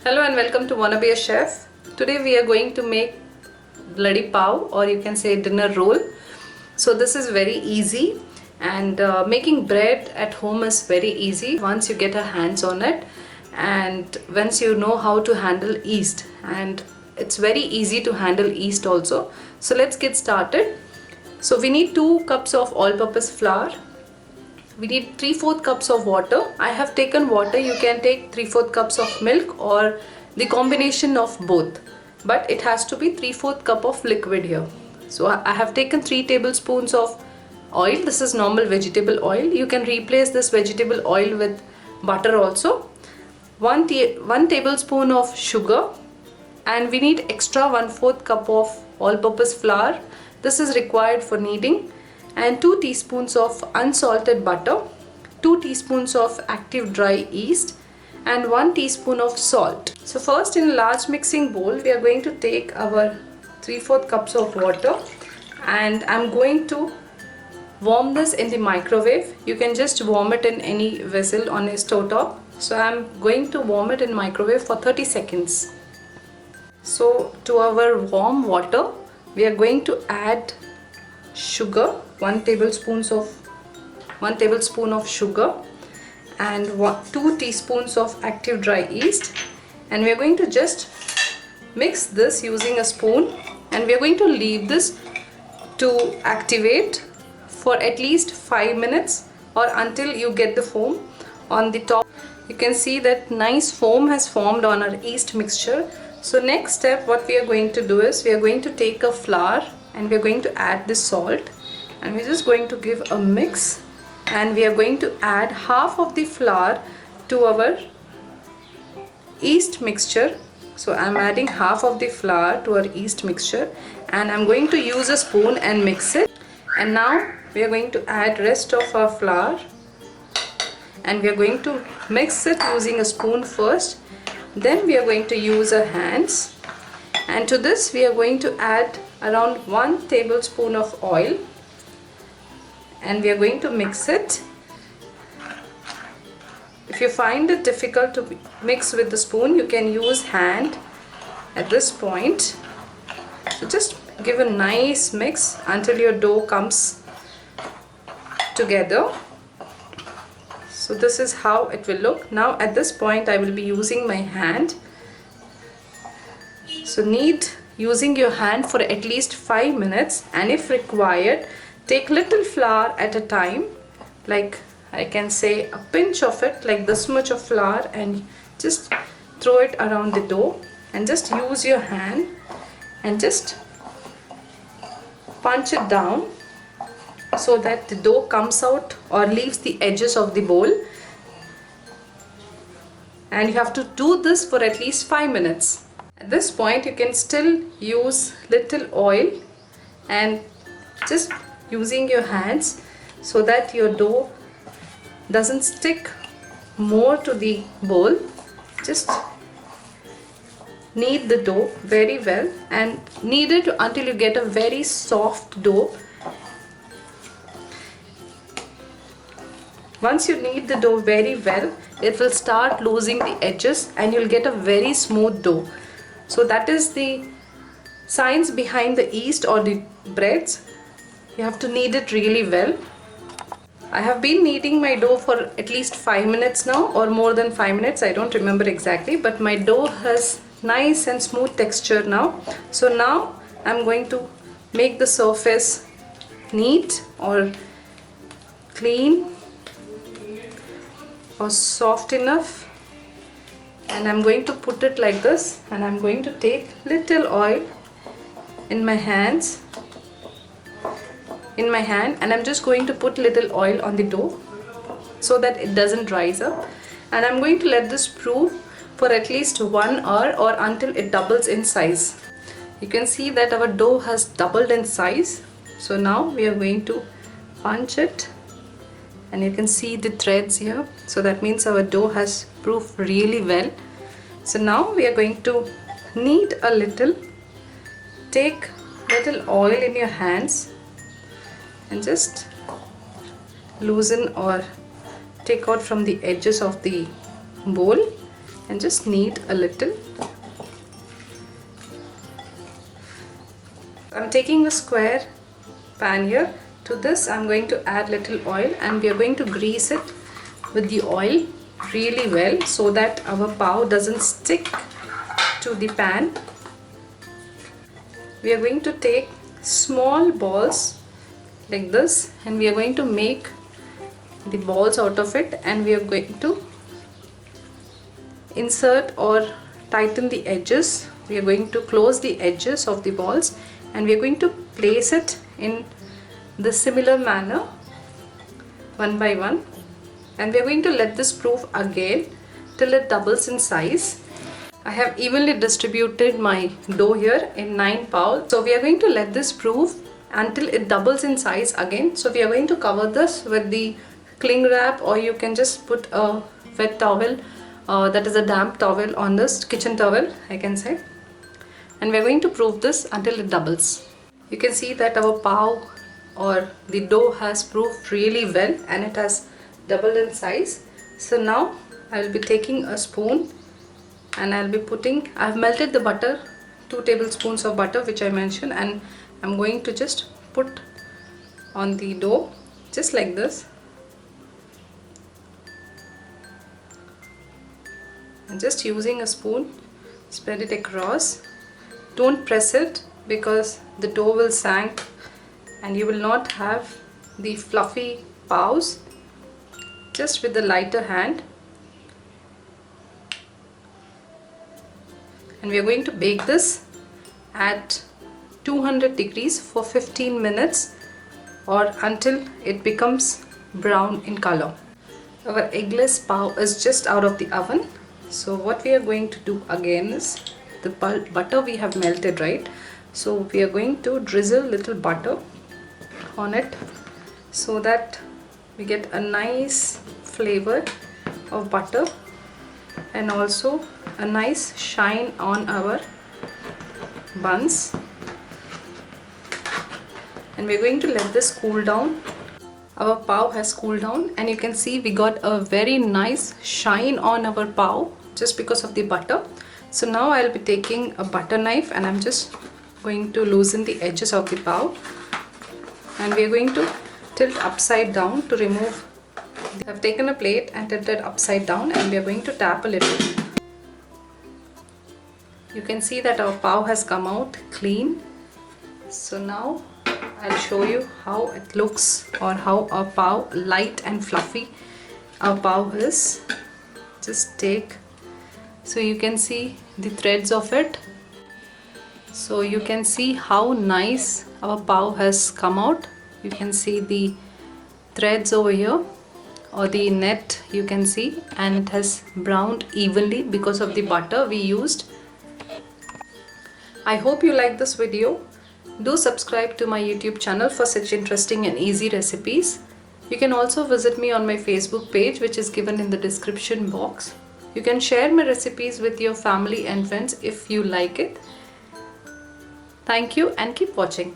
Hello and welcome to Wanna Be a Chef. Today we are going to make Ladi Pav, or you can say dinner roll. So this is very easy, and making bread at home is very easy once you get your hands on it and once you know how to handle yeast, and it's very easy to handle yeast also. So let's get started. So we need 2 cups of all-purpose flour. We need 3/4 cups of water. I have taken water. You can take 3/4 cups of milk or the combination of both, but it has to be 3/4 cup of liquid here. So I have taken 3 tablespoons of oil. This is normal vegetable oil. You can replace this vegetable oil with butter also. 1 tablespoon of sugar, and we need extra 1/4 cup of all-purpose flour. This is required for kneading. And 2 teaspoons of unsalted butter, 2 teaspoons of active dry yeast, and 1 teaspoon of salt. So first, in a large mixing bowl, we are going to take our 3/4 cups of water, and I'm going to warm this in the microwave. You can just warm it in any vessel on a stove top. So I'm going to warm it in microwave for 30 seconds. So to our warm water, we are going to add sugar, 1 tablespoon of sugar, and 2 teaspoons of active dry yeast, and we are going to just mix this using a spoon, and we are going to leave this to activate for at least 5 minutes or until you get the foam on the top. You can see that nice foam has formed on our yeast mixture. So next step, what we are going to do is we are going to take a flour and we are going to add the salt, and we're just going to give a mix, and we are going to add half of the flour to our yeast mixture. So I'm adding half of the flour to our yeast mixture, and I'm going to use a spoon and mix it. And now we are going to add rest of our flour, and we are going to mix it using a spoon first. Then we are going to use our hands, and to this we are going to add around 1 tablespoon of oil, and we are going to mix it. If you find it difficult to mix with the spoon, you can use hand at this point. So just give a nice mix until your dough comes together. So this is how it will look. Now at this point I will be using my hand. So knead using your hand for at least 5 minutes, and if required, take little flour at a time, like I can say a pinch of it, like this much of flour, and just throw it around the dough, and just use your hand and just punch it down so that the dough comes out or leaves the edges of the bowl. And you have to do this for at least 5 minutes. At this point you can still use little oil and just using your hands so that your dough doesn't stick more to the bowl. Just knead the dough very well and knead it until you get a very soft dough. Once you knead the dough very well, it will start losing the edges and you'll get a very smooth dough. So that is the science behind the yeast or the breads. You have to knead it really well. I have been kneading my dough for at least 5 minutes now, or more than 5 minutes, I don't remember exactly, but my dough has nice and smooth texture now. So now I'm going to make the surface neat or clean or soft enough, and I'm going to put it like this, and I'm going to take little oil in my hand, and I'm just going to put little oil on the dough so that it doesn't rise up, and I'm going to let this brew for at least 1 hour or until it doubles in size. You can see that our dough has doubled in size. So now we are going to punch it, and you can see the threads here. So that means our dough has brewed really well. So now we are going to knead a little. Take little oil in your hands and just loosen or take out from the edges of the bowl, and just knead a little. I'm taking a square pan here. To this I'm going to add little oil, and we are going to grease it with the oil really well so that our pav doesn't stick to the pan. We are going to take small balls like this, and we are going to make the balls out of it, and we are going to insert or tighten the edges. We are going to close the edges of the balls, and we are going to place it in the similar manner one by one, and we are going to let this proof again till it doubles in size. I have evenly distributed my dough here in 9 pav. So we are going to let this proof until it doubles in size again. So we are going to cover this with the cling wrap, or you can just put a wet towel, that is a damp towel on this, kitchen towel I can say, and we are going to proof this until it doubles. You can see that our pav or the dough has proofed really well, and it has doubled in size. So now I will be taking a spoon, and I'll be putting, I've melted the butter, 2 tablespoons of butter which I mentioned, and I'm going to just put on the dough just like this, and just using a spoon spread it across. Don't press it because the dough will sink and you will not have the fluffy pavs. Just with the lighter hand, and we are going to bake this at 200 degrees for 15 minutes or until it becomes brown in color. Our eggless pav is just out of the oven. So what we are going to do again is, the butter we have melted, right? So we are going to drizzle little butter on it so that we get a nice flavor of butter and also a nice shine on our buns. And we're going to let this cool down. Our pav has cooled down, and you can see we got a very nice shine on our pav just because of the butter. So now I'll be taking a butter knife, and I'm just going to loosen the edges of the pav, and we're going to tilt upside down to remove. I've taken a plate and tilted upside down, and we are going to tap a little. You can see that our pav has come out clean. So now I'll show you how it looks, or how our pav, light and fluffy our pav is. Just take, so you can see the threads of it. So you can see how nice our pav has come out. You can see the threads over here, or the net you can see, and it has browned evenly because of the butter we used. I hope you like this video. Do subscribe to my YouTube channel for such interesting and easy recipes. You can also visit me on my Facebook page, which is given in the description box. You can share my recipes with your family and friends if you like it. Thank you and keep watching.